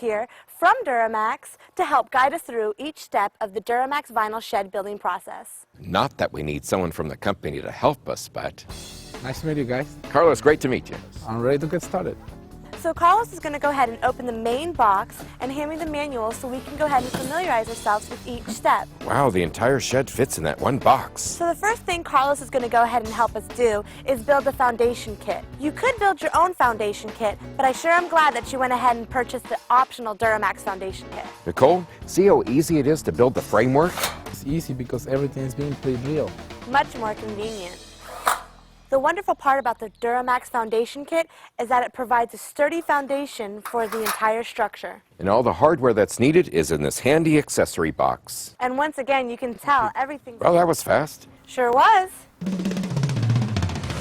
here from DuraMax to help guide us through each step of the DuraMax vinyl shed building process. Not that we need someone from the company to help us, but... Nice to meet you guys. Carlos, great to meet you. I'm ready to get started. So Carlos is going to go ahead and open the main box and hand me the manual so we can go ahead and familiarize ourselves with each step. Wow, the entire shed fits in that one box. So the first thing Carlos is going to go ahead and help us do is build the foundation kit. You could build your own foundation kit, but I sure am glad that you went ahead and purchased the optional DuraMax foundation kit. Nicole, see how easy it is to build the framework? It's easy because everything is being pre-drilled. Much more convenient. The wonderful part about the DuraMax foundation kit is that it provides a sturdy foundation for the entire structure. And all the hardware that's needed is in this handy accessory box. And once again, you can tell everything. Well, that was fast. Sure was.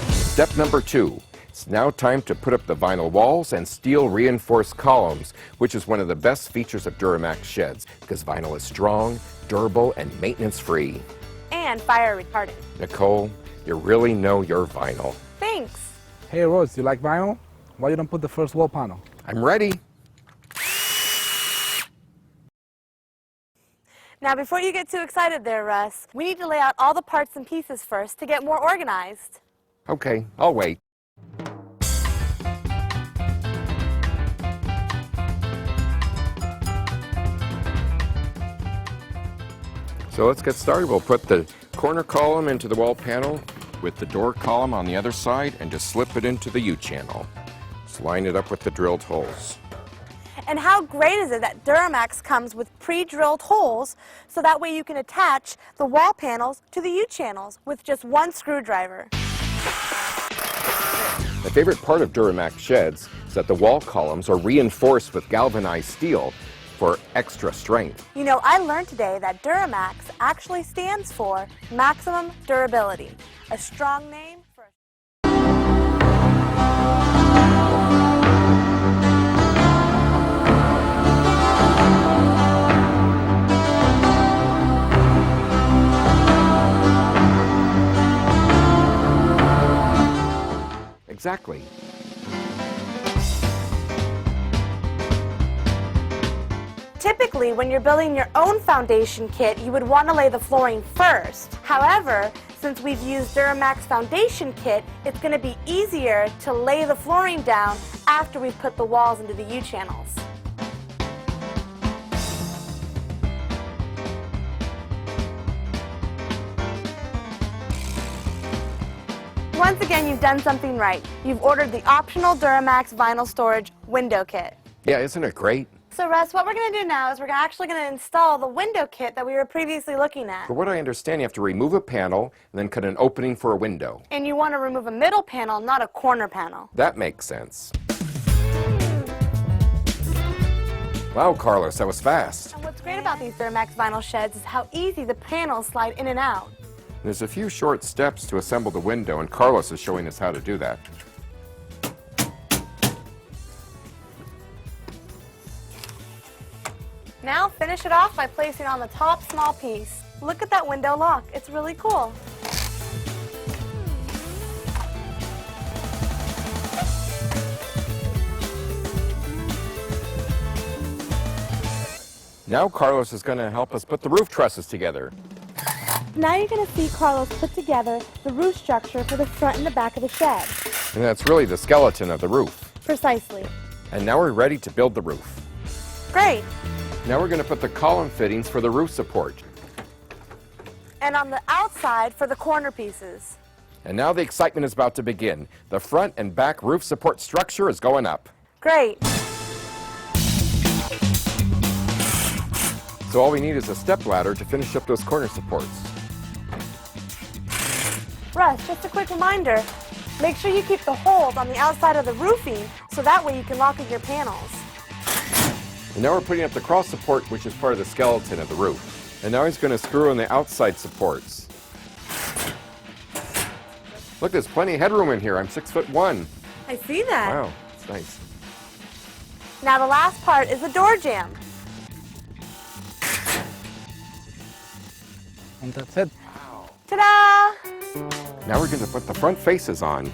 Step number 2. It's now time to put up the vinyl walls and steel reinforced columns, which is one of the best features of DuraMax sheds, because vinyl is strong, durable, and maintenance-free. And fire retardant. Nicole, you really know your vinyl. Thanks. Hey Rose, you like vinyl? Why you don't put the first wall panel? I'm ready. Now before you get too excited there, Russ, we need to lay out all the parts and pieces first to get more organized. Okay, I'll wait. So let's get started. We'll put the corner column into the wall panel with the door column on the other side and just slip it into the U-channel. Just line it up with the drilled holes. And how great is it that DuraMax comes with pre-drilled holes so that way you can attach the wall panels to the U-channels with just one screwdriver. My favorite part of DuraMax sheds is that the wall columns are reinforced with galvanized steel for extra strength. You know, I learned today that DuraMax actually stands for Maximum Durability, a strong name for... Exactly. Typically, when you're building your own foundation kit, you would want to lay the flooring first. However, since we've used DuraMax foundation kit, it's going to be easier to lay the flooring down after we've put the walls into the U-channels. Once again, you've done something right. You've ordered the optional DuraMax vinyl storage window kit. Yeah, isn't it great? So Russ, what we're going to do now is we're actually going to install the window kit that we were previously looking at. For what I understand, you have to remove a panel and then cut an opening for a window. And you want to remove a middle panel, not a corner panel. That makes sense. Wow, Carlos, that was fast. And what's great about these DuraMax vinyl sheds is how easy the panels slide in and out. There's a few short steps to assemble the window, and Carlos is showing us how to do that. Now finish it off by placing on the top small piece. Look at that window lock. It's really cool. Now Carlos is going to help us put the roof trusses together. Now you're going to see Carlos put together the roof structure for the front and the back of the shed. And that's really the skeleton of the roof. Precisely. And now we're ready to build the roof. Great. Now we're going to put the column fittings for the roof support. And on the outside for the corner pieces. And now the excitement is about to begin. The front and back roof support structure is going up. Great. So all we need is a step ladder to finish up those corner supports. Russ, just a quick reminder, make sure you keep the holes on the outside of the roofing so that way you can lock in your panels. And now we're putting up the cross support, which is part of the skeleton of the roof. And now he's going to screw in the outside supports. Look, there's plenty of headroom in here. I'm 6'1". I see that. Wow, it's nice. Now the last part is the door jamb. And that's it. Ta-da! Now we're going to put the front faces on.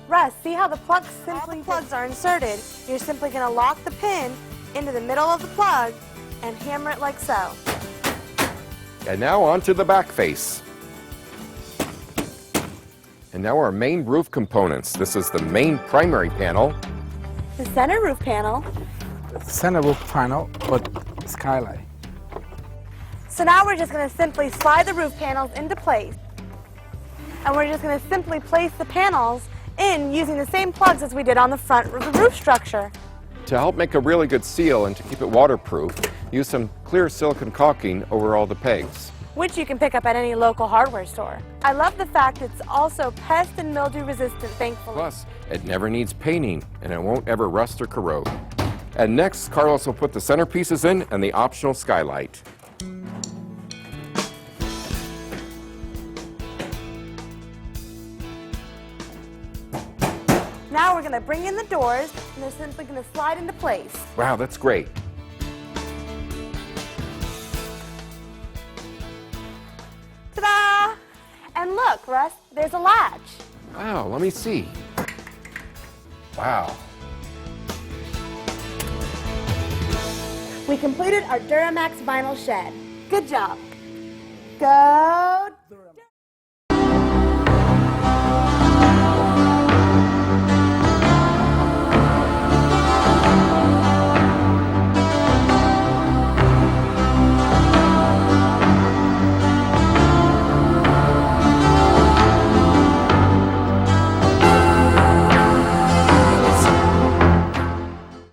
Russ, Russ, see how the plugs are inserted? You're simply going to lock the pin into the middle of the plug and hammer it like so. And now onto the back face. And now our main roof components. This is the main primary panel. The center roof panel. Center roof panel, but skylight. So now we're just going to simply slide the roof panels into place. And we're just going to simply place the panels in using the same plugs as we did on the front of the roof structure. To help make a really good seal and to keep it waterproof, use some clear silicone caulking over all the pegs. Which you can pick up at any local hardware store. I love the fact it's also pest and mildew resistant, thankfully. Plus, it never needs painting and it won't ever rust or corrode. And next, Carlos will put the centerpieces in and the optional skylight. Now we're going to bring in the doors and they're simply going to slide into place. Wow, that's great. Ta-da! And look, Russ, there's a latch. Wow, let me see. Wow. We completed our DuraMax vinyl shed. Good job. Go!